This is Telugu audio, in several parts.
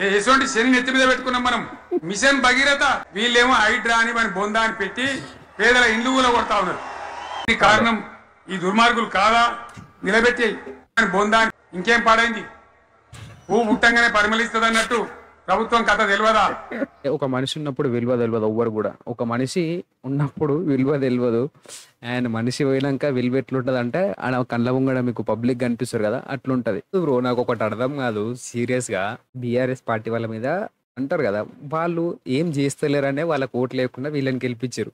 ఎటువంటి శని నెత్తి మీద పెట్టుకున్నాం మనం. మిషన్ భగీరథ, వీళ్ళేమో హైడ్రా అని మన బొందా అని పెట్టి పేదల ఇండ్లు కూడా కొడతా ఉన్నారు. కారణం ఈ దుర్మార్గులు కాదా? నిలబెట్టి బొందా ఇంకేం పాడైంది? పువ్వు పుట్టంగానే పరిమళిస్తుంది అన్నట్టు ప్రభుత్వం కథ తెలియదా? ఒక మనిషి ఉన్నప్పుడు విలువ తెలియదు ఎవ్వరు కూడా. ఒక మనిషి ఉన్నప్పుడు విలువ తెలియదు, అండ్ మనిషి పోయినాక విలువ ఎట్లుంటది అంటే ఆడ కళ్ళ ముంగడ మీకు పబ్లిక్ కనిపిస్తారు కదా, అట్లుంటది బ్రో. నాకు ఒకటి అర్థం కాదు సీరియస్ గా, బీఆర్ఎస్ పార్టీ వాళ్ళ మీద అంటారు కదా, వాళ్ళు ఏం చేస్తలేరనే వాళ్ళకి ఓట్లు లేకుండా వీళ్ళని గెలిపించారు.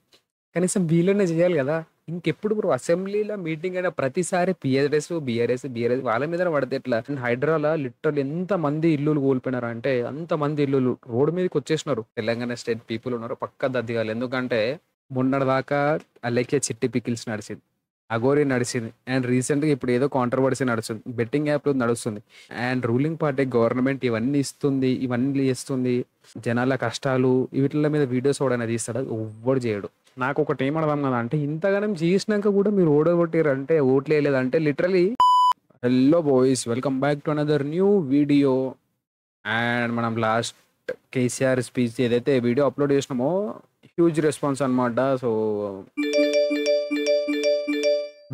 కనీసం వీళ్ళనే చేయాలి కదా. ఇంకెప్పుడు బ్రో అసెంబ్లీలో మీటింగ్ అయినా ప్రతిసారి బీఆర్ఎస్ వాళ్ళ మీద పడితే ఎట్లా? హైదరాబాద్ లిటరల్ ఎంత మంది ఇల్లులు కోల్పోయినారు అంటే, అంత మంది ఇల్లులు రోడ్డు మీదకి వచ్చేసినారు. తెలంగాణ స్టేట్ పీపుల్ ఉన్నారు పక్క దద్దిగాలి. ఎందుకంటే మొన్నటి దాకా అలెక్కే చిట్టి పికిల్స్ నడిచింది, అగోరి నడిచింది, అండ్ రీసెంట్గా ఇప్పుడు ఏదో కాంట్రవర్సీ నడుస్తుంది, బెట్టింగ్ యాప్ నడుస్తుంది, అండ్ రూలింగ్ పార్టీ గవర్నమెంట్ ఇవన్నీ ఇస్తుంది, ఇవన్నీ చేస్తుంది. జనాల కష్టాలు వీటిల మీద వీడియోస్ ఎవడైనా తీస్తాడు? ఎవ్వడు చేయడు. నాకు ఒకటి ఏం అర్థం కదా అంటే, ఇంతగానం చేసినాక కూడా మీరు ఓడగొట్టారంటే, ఓట్లు వేయలేదంటే literally. Hello boys, welcome back to another new video. And మనం లాస్ట్ కేసీఆర్ స్పీచ్ ఏదైతే వీడియో అప్లోడ్ చేసినామో హ్యూజ్ రెస్పాన్స్ అనమాట. So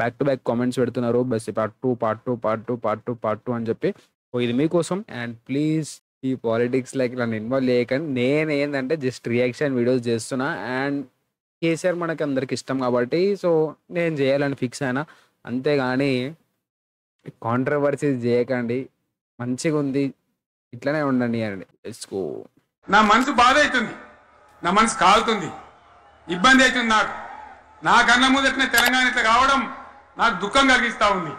back to back comments పెడుతున్నారు, బస్ పార్ట్ టూ అని చెప్పి. సో ఇది మీకోసం. అండ్ ప్లీజ్ ఈ పాలిటిక్స్ లైక్ నన్ను ఇన్వాల్వ్ చేయకండి. నేను ఏంటంటే జస్ట్ రియాక్షన్ వీడియోస్ చేస్తున్నా, అండ్ కేసీఆర్ మనకి అందరికి ఇష్టం కాబట్టి సో నేను చేయాలని ఫిక్స్ అయినా. అంతేగాని కాంట్రవర్సీస్ చేయకండి, మంచిగా ఉంది ఇట్లనే ఉండండి అండి. నా మనసు బాధ అవుతుంది, నా మనసు కాలుతుంది, ఇబ్బంది అవుతుంది. నాకన్నా ముందటనే తెలంగాణ ఇట్లా కావడం నాకు దుఃఖం కలిగిస్తూ ఉంది.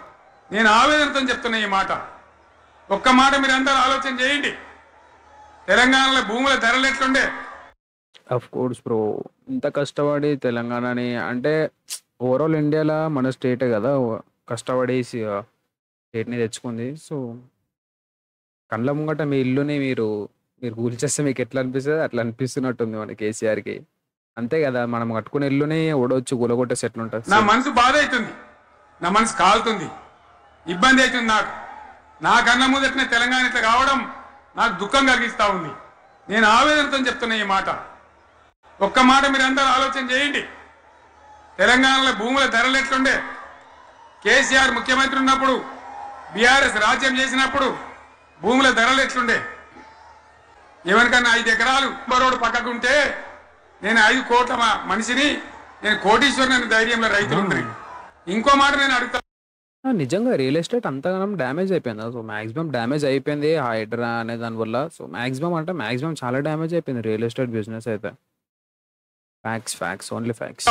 నేను ఆవేదనతో చెప్తున్నా ఈ మాట. ఒక్క మాట మీరు అందరూ ఆలోచన చేయండి. తెలంగాణలో భూముల ధరలు ఎట్లుండే? అఫ్ కోర్స్ బ్రో, ఇంత కష్టపడి తెలంగాణని అంటే ఓవరాల్ ఇండియాలో మన స్టేటే కదా కష్టపడి స్టేట్ని తెచ్చుకుంది. సో కళ్ళ ముంగట మీ ఇల్లుని మీరు కూల్చేస్తే మీకు ఎట్లా అనిపిస్తుంది? అట్లా అనిపిస్తున్నట్టుంది మన కేసీఆర్కి. అంతే కదా, మనం కట్టుకునే ఇల్లుని ఓడొచ్చు కూలగొట్టేసి ఎట్లుంటుంది. నా మనసు బాధ అవుతుంది, నా మనసు కాలుతుంది, ఇబ్బంది అవుతుంది. నాకన్నా ముందటనే తెలంగాణ ఇట్లా కావడం నాకు దుఃఖం కలిగిస్తూ ఉంది. నేను ఆవేదనతో చెప్తున్నా ఈ మాట. ఒక్క మాట మీరు అందరూ ఆలోచన చేయండి. తెలంగాణలో భూముల ధరలు ఎట్లుండే? కేసీఆర్ ముఖ్యమంత్రి ఉన్నప్పుడు, బీఆర్ఎస్ రాజ్యం చేసినప్పుడు భూముల ధరలు ఎట్లుండే? ఎవరికన్నా 5 ఎకరాలు బరోడు పక్కకుంటే నేను 5 కోట్ల మనిషిని, నేను కోటీశ్వరుని ధైర్యంలో రైతులు ఉన్నాయి. ఇంకో మాట నేను అడుగుతా, నిజంగా రియల్ ఎస్టేట్ అంతగానం డ్యామేజ్ అయిపోయింది. సో మాక్సిమం డ్యామేజ్ అయిపోయింది హైడ్రా అనే దానివల్ల. సో మాక్సిమం చాలా డ్యామేజ్ అయిపోయింది రియల్ ఎస్టేట్ బిజినెస్ అయితే. Facts only facts.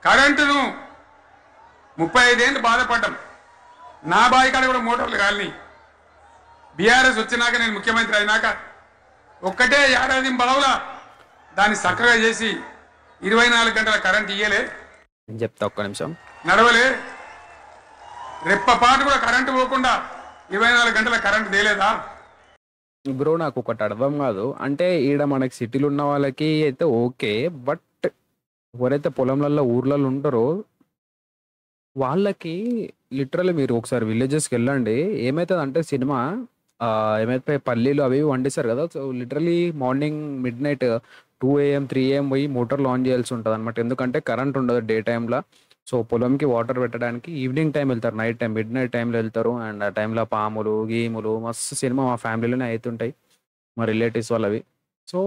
కరెంటును 35 ఏళ్ళు బాధపడ్డాం. నా బావి కాడ కూడా మోటార్లు కాలినాయి. బీఆర్ఎస్ వచ్చినాక, నేను ముఖ్యమంత్రి అయినాక ఒక్కటే ఏడాది బావులా దాన్ని చక్కగా చేసి 24 గంటల కరెంట్ ఇయ్యలే. నేను చెప్తా, ఒక్క నిమిషం. నడవలే, రెప్పపాటు కూడా కరెంటు పోకుండా 24 గంటల కరెంటు తేలేదా? బ్రో నాకు ఒకటి అర్థం కాదు అంటే, ఈడ మనకి సిటీలు ఉన్న వాళ్ళకి అయితే ఓకే, బట్ ఎవరైతే పొలంలలో ఊర్లలో ఉంటారో వాళ్ళకి లిటరల్లీ మీరు ఒకసారి విలేజెస్కి వెళ్ళండి. ఏమవుతుంది అంటే సినిమా ఏమైతే పల్లీలు అవి వండిస్తారు కదా, so literally morning mid night 2 AM 3 AM పోయి మోటార్లు ఆన్ చేయాల్సి ఉంటుంది అనమాట. ఎందుకంటే కరెంట్ ఉండదు డే టైంలో. సో పొలంకి వాటర్ పెట్టడానికి ఈవినింగ్ టైం వెళ్తారు, నైట్ టైం మిడ్ నైట్ టైంలో వెళ్తారు. అండ్ ఆ టైంలో పాములు గీములు మస్తు సినిమా మా ఫ్యామిలీలోనే అవుతుంటాయి, మా రిలేటివ్స్ వాళ్ళవి. సో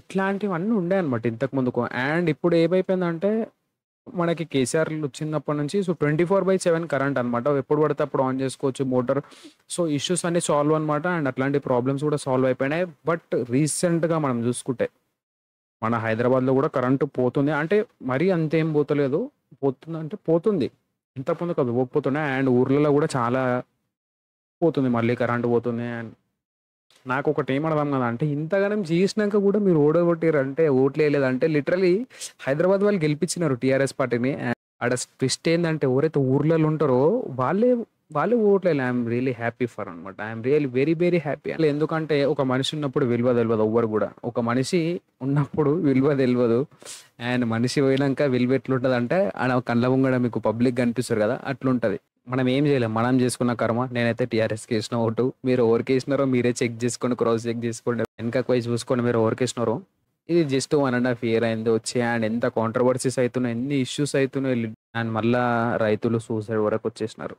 ఇట్లాంటివన్నీ ఉండే అనమాట ఇంతకు ముందుకు. అండ్ ఇప్పుడు ఏమైపోయిందంటే మనకి కేసీఆర్ వచ్చినప్పటి నుంచి సో 24/7 కరెంట్ అనమాట. ఎప్పుడు పడితే అప్పుడు ఆన్ చేసుకోవచ్చు మోటార్. సో ఇష్యూస్ అన్ని సాల్వ్ అనమాట. అండ్ అట్లాంటి ప్రాబ్లమ్స్ కూడా సాల్వ్ అయిపోయినాయి. బట్ రీసెంట్గా మనం చూసుకుంటే మన హైదరాబాద్లో కూడా కరెంటు పోతుంది. అంటే మరీ అంతేం పోతలేదు, పోతుంది అంటే పోతుంది, ఇంతకుముందు కాదు పోతున్నాయి. అండ్ ఊర్లలో కూడా చాలా పోతుంది, మళ్ళీ కరెంటు పోతుంది. అండ్ నాకు ఒకటి ఏం అర్థం కదా అంటే, ఇంతగానం చేసినాక కూడా మీరు ఓడగొట్టారంటే, ఓట్లు వేయలేదంటే లిటరలీ హైదరాబాద్ వాళ్ళు గెలిపించినారు టీఆర్ఎస్ పార్టీని. ఆడ ట్విస్ట్ ఏంటంటే ఎవరైతే ఊర్లలో ఉంటారో వాళ్ళే ఓట్లు వేయాలి. ఐఎమ్ రియలీ హ్యాపీ ఫర్ అనమాట. I'm really very very happy. ఎందుకంటే ఒక మనిషి ఉన్నప్పుడు విలువ తెలియదు ఎవ్వరు కూడా. ఒక మనిషి ఉన్నప్పుడు విలువ తెలియదు, అండ్ మనిషి పోయినాక విలువ ఎట్లుంటుంది అంటే ఆడ కళ్ళ ముంగడ మీకు పబ్లిక్ కనిపిస్తారు కదా, అట్లుంటుంది. మనం ఏం చేయలేం. మనం చేసుకున్న కర్మ. నేనైతే టీఆర్ఎస్‌కి ఏసిన ఓటు. మీరు ఎవరికి ఏసినారో మీరే చెక్ చేసుకోండి. క్రాస్ చెక్ చేసుకోండి. వెనకకి పోయి చూసుకోండి మీరు ఎవరికి ఏసినారో. ఇది జస్ట్ 1½ ఇయర్ అయింది వచ్చి అండ్ ఎంత కాంట్రవర్సీస్ అయితున్నాయి, ఎన్ని ఇష్యూస్ అయితున్నాయి అండ్ మళ్ళా రైతులు సూసైడ్ వరకు వచ్చేసినారు.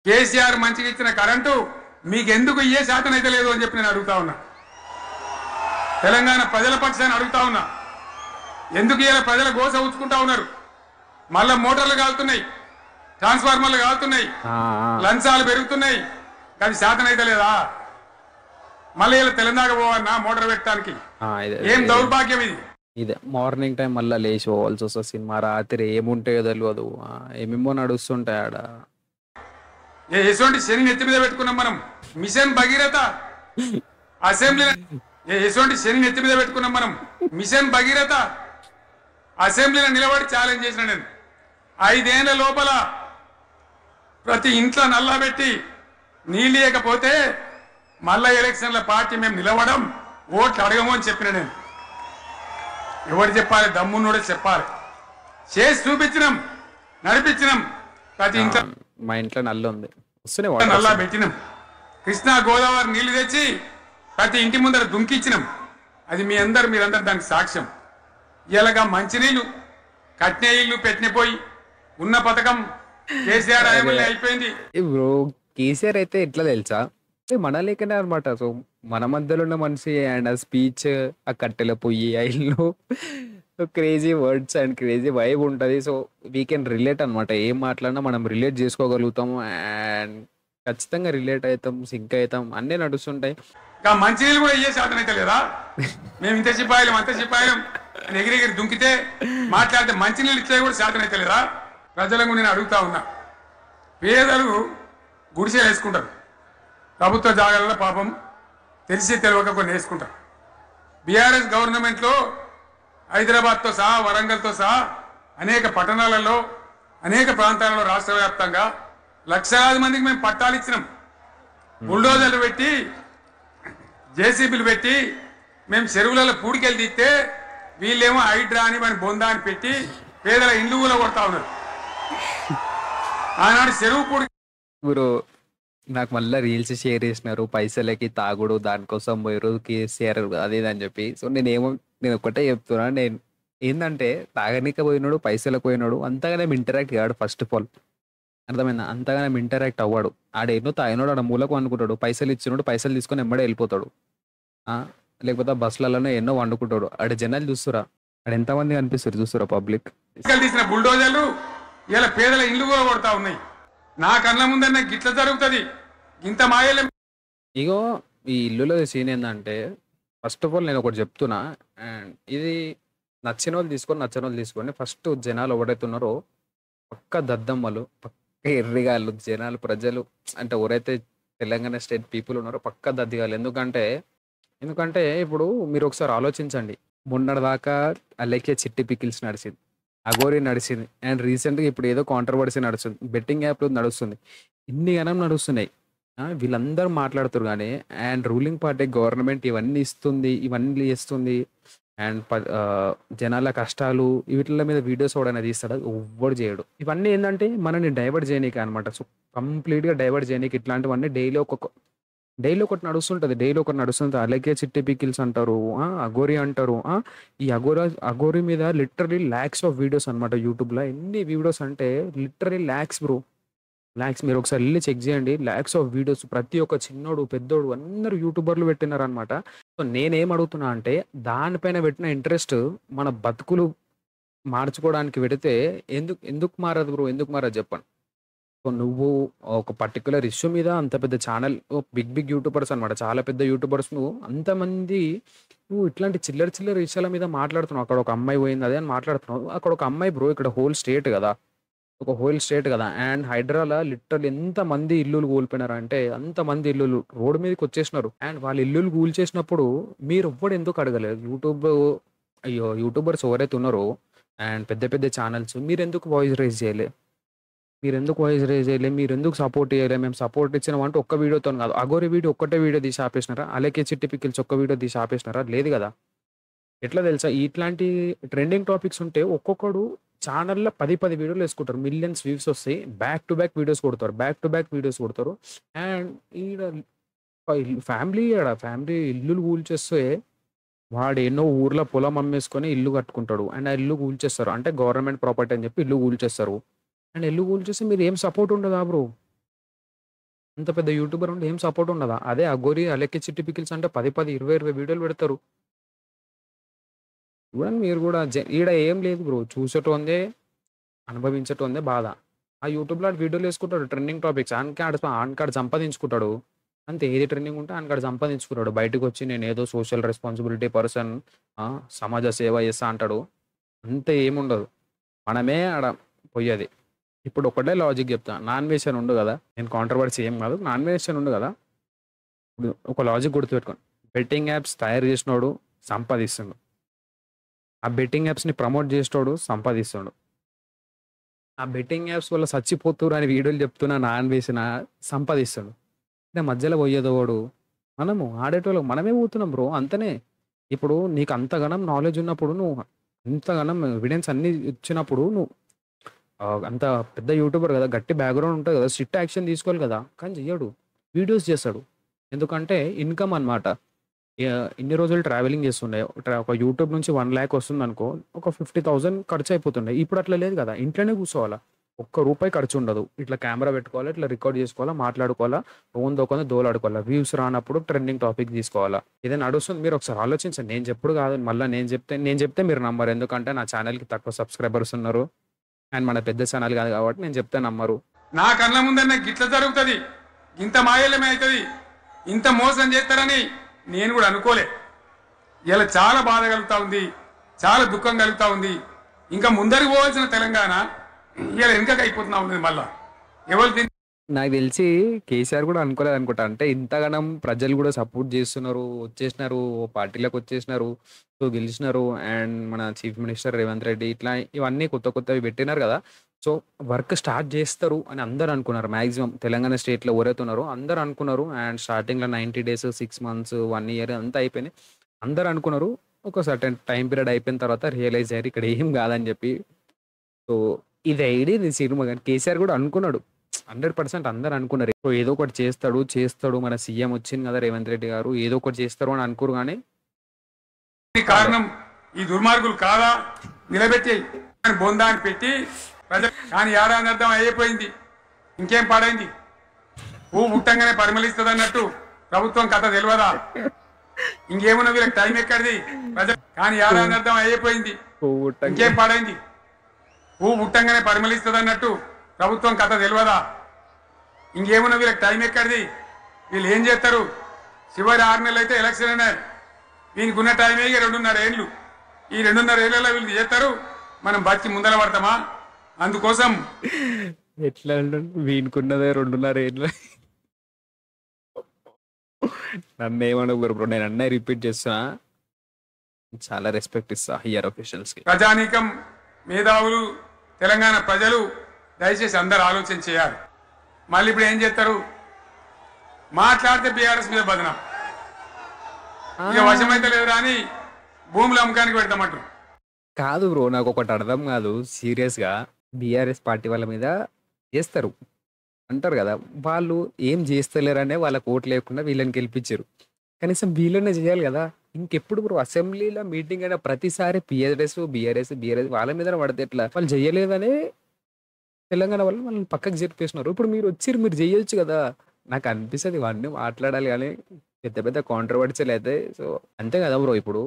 కేసీఆర్ మంచిగా ఇచ్చిన కరెంటు మీకు ఎందుకు ఇయ్యే శాతం అయితే లేదు అని చెప్పి నేను అడుగుతా ఉన్నా. తెలంగాణ ప్రజల పక్షాన్ని అడుగుతా ఉన్నా. ఎందుకు ఇలా ప్రజల గోస ఉంచుకుంటా ఉన్నారు? మళ్ళా మోటార్లు కాలుతున్నాయి, ట్రాన్స్ఫార్మర్లు కాలుతున్నాయి, ఆ, ఆ, లంచాలు పెరుగుతున్నాయి. అది శాతం అయితే లేదా? మళ్ళీ ఇలా తెలంగాణ పోవన్నా మోటార్ పెట్టడానికి? ఆ, ఏం దౌర్భాగ్యం ఇది! ఇదే మార్నింగ్ టైం మళ్ళీ లేచి పోవాల్సి వస్తుంది. సినిమా రాత్రి ఏముంటాయో తెలియదు. ఏమేమో నడుస్తుంటాయి ఆడ. ఎటువంటి శని నెత్తి మీద పెట్టుకున్నాం మనం. మిషన్ భగీరథ అసెంబ్లీ ఎటువంటి శని నెత్తి మీద పెట్టుకున్నాం మనం. మిషన్ భగీరథ అసెంబ్లీలో నిలబడి ఛాలెంజ్ చేసిన నేను 5 ఏళ్ల లోపల ప్రతి ఇంట్లో నల్లా పెట్టి నీళ్ళు ఇవ్వకపోతే మళ్ళా ఎలక్షన్ల పార్టీ మేము నిలవడం, ఓట్లు అడగము అని చెప్పిన నేను. ఎవరు చెప్పాలి? దమ్మున్నోడే చెప్పాలి. చేసి చూపించినాం, నడిపించినాం. ప్రతి ఇంట్లో మా ఇంట్లో నల్ల ఉంది, నల్లా పెట్టినాం. కృష్ణా గోదావరి నీళ్లు తెచ్చి ప్రతి ఇంటి ముందర దుంకిచ్చినాం. అది మీరందరూ దానికి సాక్ష్యం. ఇలాగా మంచినీళ్ళు కట్టిన ఇల్లు పెట్టిన పోయి ఉన్న పథకం కేసీఆర్ అయిపోయింది. బ్రో కేసీఆర్ అయితే ఎట్లా తెలుసా, మన లేకనే అనమాట. సో మన మధ్యలో ఉన్న మనిషి అండ్ ఆ స్పీచ్, ఆ కట్టెల పొయ్యి, ఆ ఇల్లు, crazy words and crazy vibe ఉంటుంది. సో వీ కెన్ రిలేట్ అనమాట. ఏం మాట్లాడినా మనం రిలేట్ చేసుకోగలుగుతాము అండ్ ఖచ్చితంగా రిలేట్ అవుతాం, సింక్ అవుతాం, అన్నీ నడుస్తుంటాయి. మంచినీళ్ళు కూడా ఇయ్యే శాతం అయితే లేదా? మేము ఇంత సిపాయిలం అంత సిపాయిలం అని ఎగిరెగిరి దుంకితే మాట్లాడితే మంచినీళ్ళు ఇచ్చే కూడా శాతం అయితే లేదా? ప్రజలకు నేను అడుగుతా ఉన్నా. పేదలు గుడిసెలు వేసుకుంటారు, ప్రభుత్వ జాగాలలో పాపం తెలిసి తెలియక కొన్ని వేసుకుంటారు. బీఆర్ఎస్ గవర్నమెంట్లో హైదరాబాద్తో సహా, వరంగల్తో సహా అనేక పట్టణాలలో, అనేక ప్రాంతాలలో రాష్ట్ర వ్యాప్తంగా లక్షలాది మందికి మేము పట్టాలు ఇచ్చినాం. బుల్డోజర్లు పెట్టి, జేసీబీలు పెట్టి మేము చెరువులలో పూడికెళ్ళి తీస్తే వీళ్ళేమో హైడ్రా అని మన బొందా అని పెట్టి పేదల ఇండ్లు కూడా కొడతా ఉన్నారు. ఆనాడు చెరువు పూడి బ్రో నాకు మళ్ళీ రీల్స్ షేర్ చేసినారు, పైసలకి తాగుడు దానికోసం పోయారు కేసీఆర్ అదే అని చెప్పి. సో నేను ఒక్కటే చెప్తున్నా, నేను ఏంటంటే తాగనీక పోయినాడు, పైసలకు పోయినాడు, అంతగానే ఇంటరాక్ట్ కాడు. ఫస్ట్ ఆఫ్ ఆల్ అర్థమైందా? అంతగానే ఇంటరాక్ట్ అవ్వడు. ఆడేనో తాగినాడు, ఆడ మూలకు అనుకుంటాడు, పైసలు ఇచ్చినాడు, పైసలు తీసుకొని ఎమ్మడే వెళ్ళిపోతాడు. లేకపోతే బస్సులలోనే ఎన్నో వండుకుంటాడు. ఆడ జనాలు చూస్తురా, ఆడ ఎంతమంది కనిపిస్తారు చూస్తురా పబ్లిక్. తీసిన బుల్డోజర్లు ఇలా పేదల ఇండ్లు కూడా కొడతా ఉన్నాయి. నా కళ్ళ ముందన్న గిట్ల జరుగుతుంది. ఇంత మాయలే. ఇగో ఈ ఇల్లులో సీన్ ఏంటంటే, ఫస్ట్ ఆఫ్ ఆల్ నేను ఒకటి చెప్తున్నా, అండ్ ఇది నచ్చిన వాళ్ళు తీసుకొని, నచ్చిన వాళ్ళు తీసుకోండి. ఫస్ట్ జనాలు ఎవరైతే ఉన్నారో పక్క దద్దమ్మలు, పక్క ఎర్రిగాళ్ళు, జనాలు, ప్రజలు అంటే ఎవరైతే తెలంగాణ స్టేట్ పీపుల్ ఉన్నారో పక్క దద్దిగాళ్ళు. ఎందుకంటే ఇప్పుడు మీరు ఒకసారి ఆలోచించండి. మొన్నటిదాకా అలెక్కే చిట్టి పికిల్స్ నడిచింది, అగోరి నడిచింది, అండ్ రీసెంట్గా ఇప్పుడు ఏదో కాంట్రవర్సీ నడుస్తుంది, బెట్టింగ్ యాప్లు నడుస్తుంది, ఇన్ని గణం నడుస్తున్నాయి. వీళ్ళందరూ మాట్లాడుతారు కానీ అండ్ రూలింగ్ పార్టీ గవర్నమెంట్ ఇవన్నీ ఇస్తుంది, ఇవన్నీ చేస్తుంది అండ్ జనాల కష్టాలు వీటిల మీద వీడియోస్ ఎవడైనా తీస్తాడు? ఎవ్వడు చేయడు. ఇవన్నీ ఏంటంటే మనని డైవర్ట్ చేయనీకి అనమాట. సో కంప్లీట్గా డైవర్ట్ చేయనీకి ఇట్లాంటివన్నీ డైలీ ఒకటి నడుస్తుంటుంది. అలాగే చిట్టి పికిల్స్ అంటారు, అగోరి అంటారు. ఈ అగోరి మీద లిటరలీ ల్యాక్స్ ఆఫ్ వీడియోస్ అనమాట యూట్యూబ్లో. ఎన్ని వీడియోస్ అంటే లిటరలీ ల్యాక్స్ బ్రో, ల్యాక్స్. మీరు ఒకసారి వెళ్ళి చెక్ చేయండి, ల్యాక్స్ ఆఫ్ వీడియోస్. ప్రతి ఒక్క చిన్నోడు పెద్దోడు అందరూ యూట్యూబర్లు పెట్టినారు అనమాట. సో నేనేం అడుగుతున్నా అంటే, దానిపైన పెట్టిన ఇంట్రెస్ట్ మన బతుకులు మార్చుకోవడానికి పెడితే ఎందుకు మారదు బ్రో? ఎందుకు మారదు చెప్పండి. సో నువ్వు ఒక పర్టికులర్ ఇష్యూ మీద అంత పెద్ద ఛానల్, బిగ్ యూట్యూబర్స్ అనమాట, చాలా పెద్ద యూట్యూబర్స్, నువ్వు అంతమంది నువ్వు ఇట్లాంటి చిల్లర విషయాల మీద మాట్లాడుతున్నావు. అక్కడ ఒక అమ్మాయి పోయింది అదే అని మాట్లాడుతున్నావు. అక్కడ ఒక అమ్మాయి బ్రో, ఇక్కడ హోల్ స్టేట్ కదా. అండ్ హైదరాబాద్లో లిటరల్ ఎంతమంది ఇల్లులు కూలిపోయినారంటే అంతమంది ఇల్లులు రోడ్డు మీదకి వచ్చేసినారు. అండ్ వాళ్ళ ఇల్లులు కూల్చేసినప్పుడు మీరు ఎవ్వడు ఎందుకు అడగలేదు? యూట్యూబర్స్ ఎవరైతే ఉన్నారో అండ్ పెద్ద పెద్ద ఛానల్స్, మీరు ఎందుకు వాయిస్ రైజ్ చేయలే? మీరు ఎందుకు సపోర్ట్ చేయలే? మేము సపోర్ట్ ఇచ్చినామంటే ఒక్క వీడియోతో కాదు, అగోరి వీడియో ఒక్కటే వీడియో తీసి ఆపేసినారా? అలాగే చిట్టి పికిల్స్ ఒక్క వీడియో తీసి ఆపేసినారా? లేదు కదా. ఎట్లా తెలుసా, ఇట్లాంటి ట్రెండింగ్ టాపిక్స్ ఉంటే ఒక్కొక్కడు ఛానల్లో 10 వీడియోలు వేసుకుంటారు, మిలియన్స్ వ్యూస్ వస్తాయి, బ్యాక్ టు బ్యాక్ వీడియోస్ కొడతారు, బ్యాక్ టు బ్యాక్ వీడియోస్ కొడతారు. అండ్ ఈడ ఫ్యామిలీ ఇల్లులు కూల్చేస్తే వాడు ఎన్నో ఊర్లో పొలం అమ్మేసుకొని ఇల్లు కట్టుకుంటాడు. అండ్ ఆ ఇల్లు కూల్చేస్తారు, అంటే గవర్నమెంట్ ప్రాపర్టీ అని చెప్పి ఇల్లు కూల్చేస్తారు. అండ్ ఇల్లు కూల్చేస్తే మీరు ఏం సపోర్ట్ ఉండదా బ్రో? అంత పెద్ద యూట్యూబర్ ఉంటే ఏం సపోర్ట్ ఉండదా? అదే అఘోరి అలెక్కి చిట్టి పికిల్స్ అంటే 10 20 వీడియోలు పెడతారు. చూడండి మీరు కూడా ఈడ ఏం లేదు బ్రో, చూసేటోందే అనుభవించటోందే బాధ. ఆ యూట్యూబ్లో వీడియోలు వేసుకుంటాడు, ట్రెండింగ్ టాపిక్స్ ఆన్కాడు సంపాదించుకుంటాడు. అంతే, ఏది ట్రెండింగ్ ఉంటే ఆన్కాడు సంపాదించుకుంటాడు. బయటకు వచ్చి నేను ఏదో సోషల్ రెస్పాన్సిబిలిటీ పర్సన్, సమాజ సేవ చేస్తా అంటాడు. అంతే, ఏముండదు. మనమే ఆడ పోయేది. ఇప్పుడు ఒకటే లాజిక్ చెప్తా, నాన్ వెజ్ అని ఉండు కదా, నేను కాంట్రవర్సీ ఏం కాదు, నాన్ వెజ్ అని ఉండు కదా. ఇప్పుడు ఒక లాజిక్ గుర్తుపెట్టుకోండి, బెట్టింగ్ యాప్స్ తయారు చేసినోడు సంపాదిస్తుండు, ఆ బెట్టింగ్ యాప్స్ని ప్రమోట్ చేసినోడు సంపాదిస్తుండు. ఆ బెట్టింగ్ యాప్స్ వల్ల చచ్చిపోతున్నారు అని వీడియోలు చెప్తున్నా నాన్ వేసిన సంపాదిస్తాడు. అంటే మధ్యలో పోయేదోడు మనము ఆడేటోళ్ళం మనమే పోతున్నాం బ్రో, అంతనే. ఇప్పుడు నీకు అంతగానం నాలెడ్జ్ ఉన్నప్పుడు, నువ్వు అంతగానం ఎవిడెన్స్ అన్ని ఇచ్చినప్పుడు, నువ్వు అంత పెద్ద యూట్యూబర్ కదా, గట్టి బ్యాక్గ్రౌండ్ ఉంటుంది కదా, స్ట్రిక్ట్ యాక్షన్ తీసుకోవాలి కదా. కానీ చెయ్యడు, వీడియోస్ చేస్తాడు. ఎందుకంటే ఇన్కమ్ అనమాట. ఇన్ని రోజులు ట్రావెలింగ్ చేస్తుండే, ఒక యూట్యూబ్ నుంచి 1 lakh వస్తుంది అనుకో, ఒక 50,000 ఖర్చు అయిపోతుండే. ఇప్పుడు అట్లా లేదు కదా, ఇంట్లోనే కూర్చోవాలా, ₹1 ఖర్చు ఉండదు. ఇట్లా కెమెరా పెట్టుకోవాలా, ఇట్లా రికార్డ్ చేసుకోవాలా, మాట్లాడుకోవాలా, ఓన్ దోలాడుకోవాలా, వ్యూస్ రానప్పుడు ట్రెండింగ్ టాపిక్ తీసుకోవాలా. ఇదే నడుస్తుంది. మీరు ఒకసారి ఆలోచించండి. నేను చెప్పుడు కాదు, మళ్ళీ నేను చెప్తే మీరు నమ్మరు. ఎందుకంటే నా ఛానల్కి తక్కువ సబ్స్క్రైబర్స్ ఉన్నారు, అండ్ మన పెద్ద ఛానల్ కాదు కాబట్టి నేను చెప్తే నమ్మరు. నా కళ్ళ ముందన్న గిట్ల జరుగుతుంది, ఇంత మాయలమే అవుతుంది, ఇంత మోసం చేస్తారని నేను కూడా అనుకోలే. ఇలా చాలా బాధ కలుగుతా ఉంది, చాలా దుఃఖం కలుగుతా ఉంది. ఇంకా ముందరికి పోవాల్సిన తెలంగాణ ఇలా వెనుకకి అయిపోతున్నా ఉంది. మళ్ళా ఎవరు నాకు తెలిసి కేసీఆర్ కూడా అనుకోలేదు అనుకుంటా. అంటే ఇంతగానం ప్రజలు కూడా సపోర్ట్ చేస్తున్నారు, వచ్చేసినారు, పార్టీలకు వచ్చేసినారు, సో గెలిచినారు. అండ్ మన చీఫ్ మినిస్టర్ రేవంత్ రెడ్డి ఇట్లా ఇవన్నీ కొత్తవి పెట్టినారు కదా. సో వర్క్ స్టార్ట్ చేస్తారు అని అందరు అనుకున్నారు. మ్యాక్సిమం తెలంగాణ స్టేట్లో ఎవరైతే ఉన్నారో అందరు అనుకున్నారు. అండ్ స్టార్టింగ్లో 90 days, 6 months, 1 year అంతా అయిపోయినాయి. అందరు అనుకున్నారు. ఒక సర్టెన్ టైం పీరియడ్ అయిపోయిన తర్వాత రియలైజ్ అయ్యారు ఇక్కడ ఏం కాదని చెప్పి. సో ఇది ఐడి సినిమా, కానీ కేసీఆర్ కూడా అనుకున్నాడు. 100% అందరు అనుకున్నారు ఏదో ఒకటి చేస్తాడు మన సీఎం వచ్చింది కదా రేవంత్ రెడ్డి గారు, ఏదో ఒకటి చేస్తారు అని అనుకోరు. కానీ కారణం ఈ దుర్మార్గులు కాదా నిలబెట్టి బొందాన్ని పెట్టి కానీ ఏడాది అర్థం అయిపోయింది, ఇంకేం పాడైంది. పువ్వు పుట్టంగానే పరిమళిస్తుంది అన్నట్టు ప్రభుత్వం కథ తెలియదా? ఇంకేమున్నా వీళ్ళకి టైం ఎక్కడిది కానీ ఏడాది అర్థం అయిపోయింది, ఇంకేం పాడైంది. పువ్వు పుట్టంగానే పరిమళిస్తుంది అన్నట్టు ప్రభుత్వం కథ తెలియదా? ఇంకేమున్నా వీళ్ళకి టైం ఎక్కడిది? వీళ్ళు ఏం చేస్తారు? చివరి 6 నెలలు అయితే ఎలక్షన్ అయినాయి. వీనికి ఉన్న టైమే 2.5 ఏళ్ళు. ఈ 2.5 ఏళ్ళలో వీళ్ళు చేస్తారు, మనం బతికి ముందర పడతామా? అందుకోసం ఎట్లా వీనుకున్నదే 2.5 ఏళ్ళు. నన్ను ఏమనుకోరు బ్రో, నేను అన్నీ రిపీట్ చేస్తున్నా, చాలా రెస్పెక్ట్ ఇస్తా హయ్యర్ ఆఫీషియల్స్ కి. ప్రజానీకం, మేధావులు, తెలంగాణ ప్రజలు దయచేసి అందరు ఆలోచన చేయాలి. మళ్ళీ ఇప్పుడు ఏం చేస్తారు? మాట్లాడితే బీఆర్ఎస్ మీద బదనం, ఇక వశమైతే లేదురా అని భూముల అమ్మకానికి పెడతామంటారు. కాదు బ్రో, నాకు ఒకటి అర్థం కాదు సీరియస్గా. బీఆర్ఎస్ పార్టీ వాళ్ళ మీద చేస్తారు అంటారు కదా, వాళ్ళు ఏం చేస్తలేరనే వాళ్ళకి ఓట్లు లేకుండా వీళ్ళని గెలిపించారు. కనీసం వీళ్ళనే చేయాలి కదా. ఇంకెప్పుడు బ్రో అసెంబ్లీలో మీటింగ్ అయినా ప్రతిసారి బీఆర్ఎస్ వాళ్ళ మీద పడితే ఎట్లా? వాళ్ళు చేయలేదనే తెలంగాణ వాళ్ళు వాళ్ళని పక్కకు జరిపేసినారు. ఇప్పుడు మీరు వచ్చి మీరు చేయొచ్చు కదా. నాకు అనిపిస్తుంది ఇవన్నీ మాట్లాడాలి, కానీ పెద్ద కాంట్రవర్సీలు అయితే. సో అంతే కదా బ్రో, ఇప్పుడు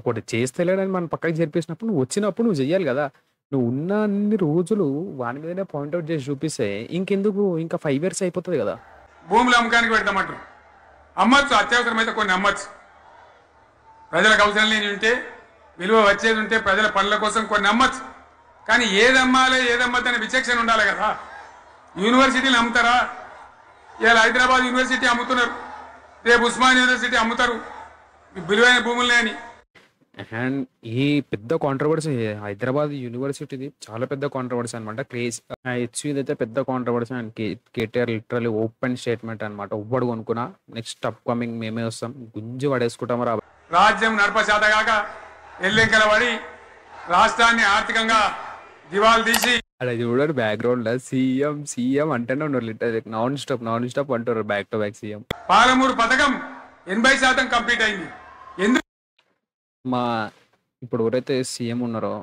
ఒకటి చేస్తలేడని మనం పక్కకి జరిపేసినప్పుడు నువ్వు వచ్చినప్పుడు నువ్వు చెయ్యాలి కదా. నువ్వు ఉన్న అన్ని రోజులు వాని మీదనే పాయింట్అవుట్ చేసి చూపిస్తే ఇంకెందుకు, ఇంకా 5 years అయిపోతుంది కదా. భూముల అమ్మకానికి పెడతామంటారు. అమ్మచ్చు, అత్యవసరమైతే కొన్ని అమ్మచ్చు. ప్రజలకు అవసరం లేని ఉంటే, విలువ వచ్చేది ఉంటే, ప్రజల పనుల కోసం కొన్ని అమ్మచ్చు. కానీ ఏదమ్మాలి ఏదమ్మద్దనే విచక్షణ ఉండాలి కదా. యూనివర్సిటీలు అమ్ముతారా? ఇవాళ హైదరాబాద్ యూనివర్సిటీ అమ్ముతున్నారు, రేపు ఉస్మాన్ యూనివర్సిటీ అమ్ముతారు విలువైన భూములనే అని. అండ్ ఈ పెద్ద కాంట్రవర్సీ హైదరాబాద్ యూనివర్సిటీది చాలా పెద్ద కాంట్రవర్సీ అనమాట. హెచ్యూది అయితే పెద్ద controversy. And KTR literally open statement అనమాట, ఒవ్వడు కొనుక్కున్నా నెక్స్ట్ అప్కమింగ్ మేమే వస్తాం, గుంజి పడేసుకుంటాం రా. రాజ్యం నడప చేతగాక ఎల్లెంకల పడి రాష్ట్రాన్ని ఆర్థికంగా దివాలు తీసి అలా చూడరు బ్యాక్గ్రౌండ్ లో సీఎం సీఎం అంటేనే ఉన్నారు లిటర్ నాన్ స్టాప్ అంటారు back to back CM. Palamuru పథకం 80% కంప్లీట్ అయింది. ఎందుకు మా ఇప్పుడు ఎవరైతే సీఎం ఉన్నారో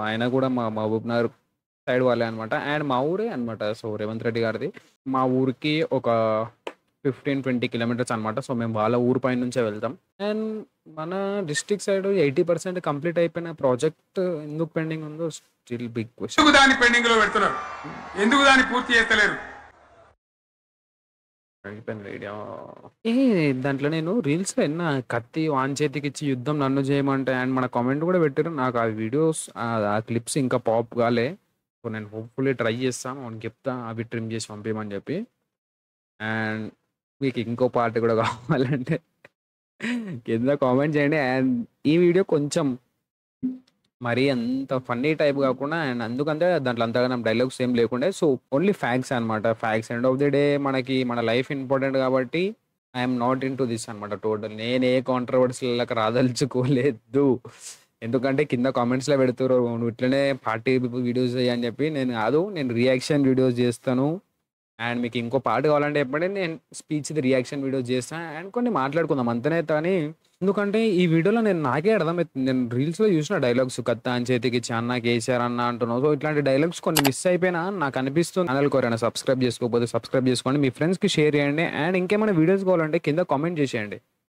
ఆయన కూడా మా మహబూబ్ నగర్ సైడ్ వాళ్ళే అనమాట. అండ్ మా ఊరే అనమాట. సో రేవంత్ రెడ్డి గారిది మా ఊరికి ఒక 15-20 కిలోమీటర్స్ అనమాట. సో మేము వాళ్ళ ఊరు పైన నుంచే వెళ్తాం. అండ్ మన డిస్ట్రిక్ట్ సైడ్ 80% కంప్లీట్ అయిపోయిన ప్రాజెక్ట్ ఎందుకు పెండింగ్ ఉందో స్టిల్ బిగ్ క్వశ్చన్. దాన్ని పెండింగ్ లో పెడుతున్నారు? ఎందుకు దాన్ని పూర్తి చేస్తలేరు? వీడియో దాంట్లో నేను రీల్స్ లో ఎన్న కత్తి వాన్ చేతికి ఇచ్చి యుద్ధం నన్ను చేయమంటే అండ్ మన కామెంట్ కూడా పెట్టారు. నాకు ఆ వీడియోస్ ఆ క్లిప్స్ ఇంకా పాప్ కాలే. సో నేను హోప్ఫుల్లీ ట్రై చేస్తాను. వానికి చెప్తా అవి ట్రిమ్ చేసి పంపించమని చెప్పి. అండ్ మీకు ఇంకో పార్ట్ కూడా కావాలంటే కింద కామెంట్ చేయండి. అండ్ ఈ వీడియో కొంచెం మరీ అంత ఫన్నీ టైప్ కాకుండా అండ్ అందుకంటే దాంట్లో అంతగా డైలాగ్స్ ఏం లేకుండే. సో ఓన్లీ ఫ్యాక్ట్స్ అనమాట. Facts end of the day మనకి మన లైఫ్ ఇంపార్టెంట్ కాబట్టి I'm not in to this అనమాట. టోటల్ నేను ఏ కాంట్రవర్సీలకు రాదలుచుకోలేదు. ఎందుకంటే కింద కామెంట్స్లో పెడుతున్నారు నువ్వు ఇట్లనే పార్టీ వీడియోస్ అని చెప్పి. నేను కాదు, నేను రియాక్షన్ వీడియోస్ చేస్తాను. అండ్ మీకు ఇంకో పాట కావాలంటే చెప్పండి, నేను స్పీచ్ది రియాక్షన్ వీడియోస్ చేస్తాను. అండ్ కొన్ని మాట్లాడుకుందాం అంతనే. కానీ ఎందుకంటే ఈ వీడియోలో నాకే అర్థమవుతుంది. నేను రీల్స్లో చూసిన డైలాగ్స్ కత్త అని చేతికి ఇచ్చి అన్న కేసీఆర్ అన్న అంటున్నావు. సో ఇట్లాంటి డైలాగ్స్ కొన్ని మిస్ అయిపోయినా నాకు అనిపిస్తుంది. ఛానల్ కోరైనా సబ్స్క్రైబ్ చేసుకోకపోతే సబ్స్క్రైబ్ చేసుకోండి, మీ ఫ్రెండ్స్కి షేర్ చేయండి. అండ్ ఇంకేమైనా వీడియోస్ కావాలంటే కింద కామెంట్ చేసేయండి.